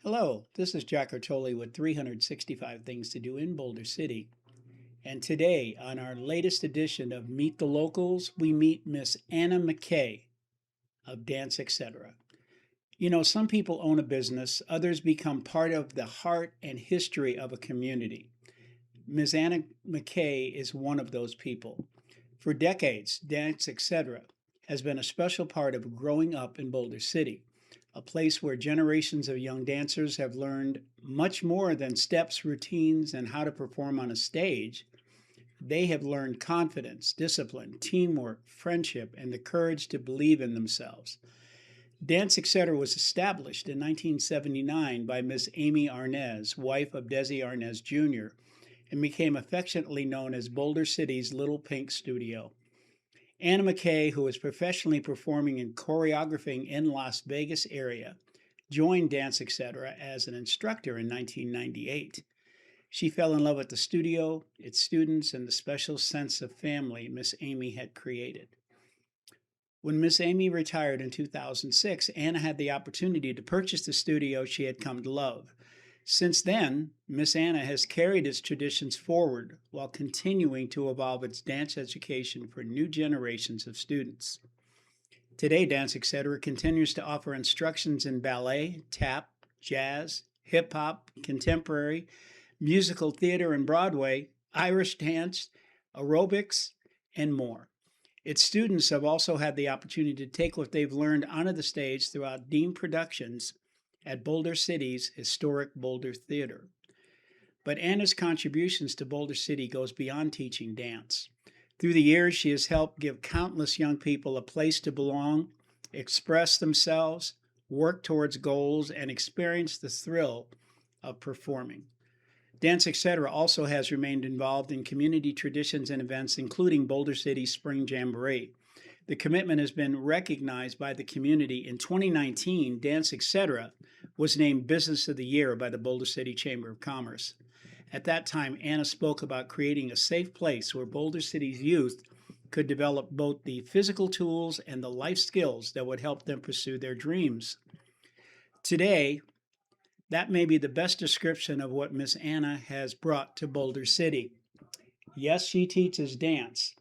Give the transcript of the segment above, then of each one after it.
Hello, this is Jack Artoli with 365 Things to Do in Boulder City. And today, on our latest edition of Meet the Locals, we meet Miss Anna McKay of Dance Etc. Some people own a business, others become part of the heart and history of a community. Ms. Anna McKay is one of those people. For decades, Dance Etc. has been a special part of growing up in Boulder City, a place where generations of young dancers have learned much more than steps, routines, and how to perform on a stage. They have learned confidence, discipline, teamwork, friendship, and the courage to believe in themselves. Dance Etc. was established in 1979 by Miss Amy Arnaz, wife of Desi Arnaz Jr., and became affectionately known as Boulder City's Little Pink Studio. Anna McKay, who is professionally performing and choreographing in Las Vegas area, joined Dance Etc. as an instructor in 1998. She fell in love with the studio, its students, and the special sense of family Miss Amy had created. When Miss Amy retired in 2006, Anna had the opportunity to purchase the studio she had come to love. Since then, Miss Anna has carried its traditions forward while continuing to evolve its dance education for new generations of students. Today, Dance Etc. continues to offer instructions in ballet, tap, jazz, hip hop, contemporary, musical theater and Broadway, Irish dance, aerobics, and more. Its students have also had the opportunity to take what they've learned onto the stage throughout Dean Productions at Boulder City's Historic Boulder Theater. But Anna's contributions to Boulder City goes beyond teaching dance. Through the years, she has helped give countless young people a place to belong, express themselves, work towards goals, and experience the thrill of performing. Dance Etc. also has remained involved in community traditions and events, including Boulder City Spring Jamboree. The commitment has been recognized by the community. In 2019, Dance Etc. was named Business of the Year by the Boulder City Chamber of Commerce. At that time, Anna spoke about creating a safe place where Boulder City's youth could develop both the physical tools and the life skills that would help them pursue their dreams. Today, that may be the best description of what Miss Anna has brought to Boulder City. Yes, she teaches dance,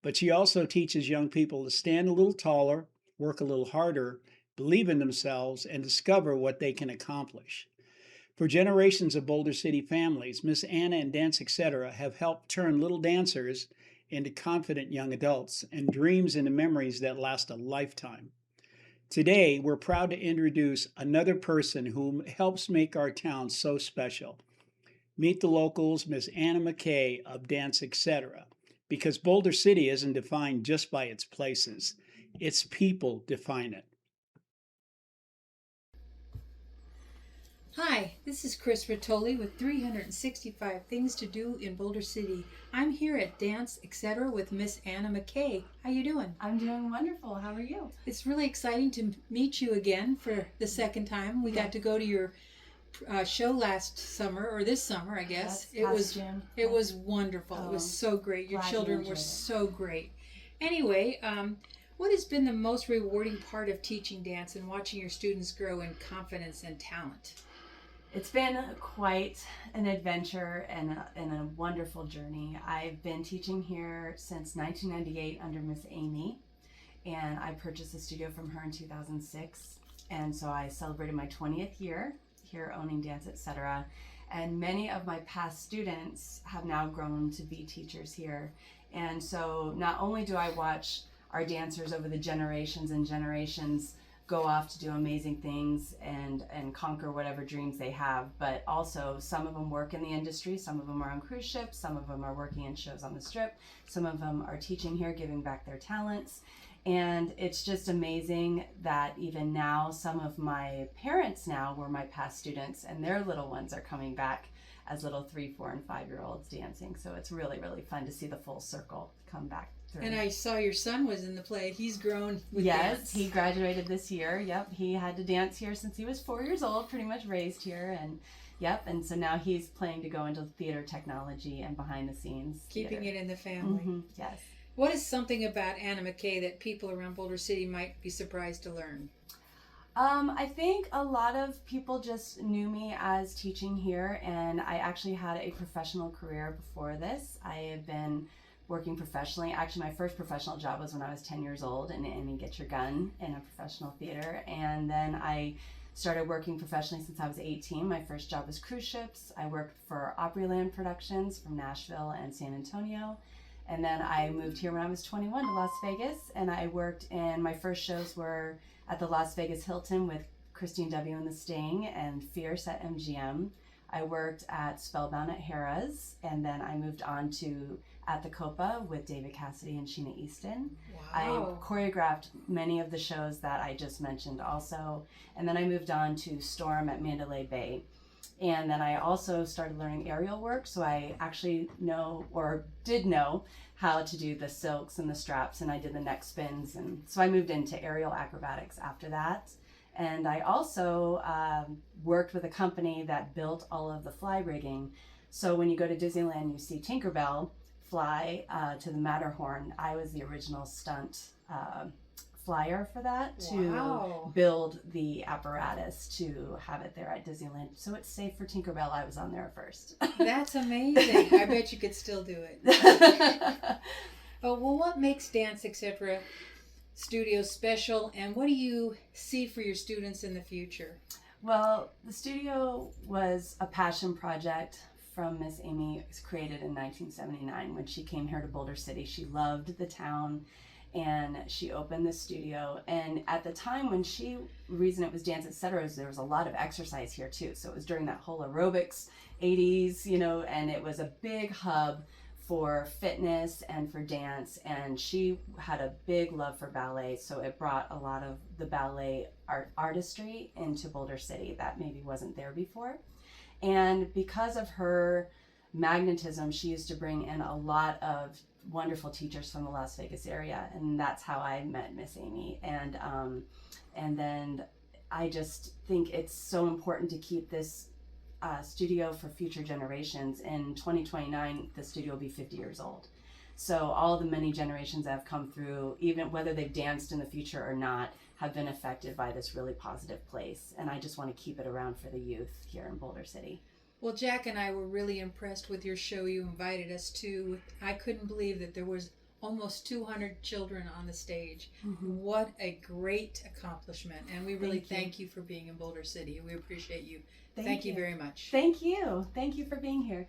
but she also teaches young people to stand a little taller, work a little harder, believe in themselves, and discover what they can accomplish. For generations of Boulder City families, Miss Anna and Dance Etc. have helped turn little dancers into confident young adults and dreams into memories that last a lifetime. Today, we're proud to introduce another person who helps make our town so special. Meet the locals, Miss Anna McKay of Dance Etc. Because Boulder City isn't defined just by its places, its people define it. Hi, this is Chris Rattoli with 365 Things to Do in Boulder City. I'm here at Dance Etc. with Miss Anna McKay. How you doing? I'm doing wonderful. How are you? It's really exciting to meet you again for the second time. We got to go to your show last summer, or this summer, I guess. It was wonderful. It was so great. Your children were so great. Anyway, what has been the most rewarding part of teaching dance and watching your students grow in confidence and talent? It's been quite an adventure and a wonderful journey. I've been teaching here since 1998 under Miss Amy, and I purchased the studio from her in 2006. And so I celebrated my 20th year here owning Dance Etc. And many of my past students have now grown to be teachers here. And so not only do I watch our dancers over the generations and generations go off to do amazing things and conquer whatever dreams they have, but also some of them work in the industry, some of them are on cruise ships, some of them are working in shows on the Strip, some of them are teaching here, giving back their talents. And it's just amazing that even now, some of my parents now were my past students, and their little ones are coming back as little 3, 4, and 5-year-olds dancing. So it's really, really fun to see the full circle come back through. And I saw your son was in the play. He's grown with Yes, dance. he graduated this year. Yep, he had to dance here since he was 4 years old, pretty much raised here. And yep, and so now he's planning to go into theater technology and behind the scenes Keeping theater. it in the family. Mm-hmm. Yes. What is something about Anna McKay that people around Boulder City might be surprised to learn? I think a lot of people just knew me as teaching here, and I actually had a professional career before this. I have been working professionally. Actually, my first professional job was when I was 10 years old in Get Your Gun in a professional theater. And then I started working professionally since I was 18. My first job was cruise ships. I worked for Opryland Productions from Nashville and San Antonio. And then I moved here when I was 21 to Las Vegas, and I worked in, my first shows were at the Las Vegas Hilton with Christine W. and the Sting and Fierce at MGM. I worked at Spellbound at Harrah's, and then I moved on to At the Copa with David Cassidy and Sheena Easton. Wow. I choreographed many of the shows that I just mentioned also, and then I moved on to Storm at Mandalay Bay. And then I also started learning aerial work, so I actually did know how to do the silks and the straps, and I did the neck spins, and so I moved into aerial acrobatics after that. And I also worked with a company that built all of the fly rigging. So when you go to Disneyland, you see Tinkerbell fly to the Matterhorn. I was the original stunt flyer for that to build the apparatus to have it there at Disneyland. So it's safe for Tinkerbell. I was on there first. That's amazing. I bet you could still do it. Oh, well, what makes Dance Etc. Studio special, and what do you see for your students in the future? Well, the studio was a passion project from Miss Amy. It was created in 1979 when she came here to Boulder City. She loved the town, and she opened the studio. And at the time when the reason it was Dance Etc. is there was a lot of exercise here too. So it was during that whole aerobics 80s, and it was a big hub for fitness and for dance. And she had a big love for ballet. So it brought a lot of the ballet artistry into Boulder City that maybe wasn't there before. And because of her magnetism, she used to bring in a lot of wonderful teachers from the Las Vegas area, and that's how I met Miss Amy. And then I just think it's so important to keep this studio for future generations. In 2029, the studio will be 50 years old. So all the many generations that have come through, even whether they've danced in the future or not, have been affected by this really positive place. And I just want to keep it around for the youth here in Boulder City. Well, Jack and I were really impressed with your show you invited us to. I couldn't believe that there was almost 200 children on the stage. Mm-hmm. What a great accomplishment. And we really thank you for being in Boulder City. We appreciate you. Thank you very much. Thank you. Thank you for being here.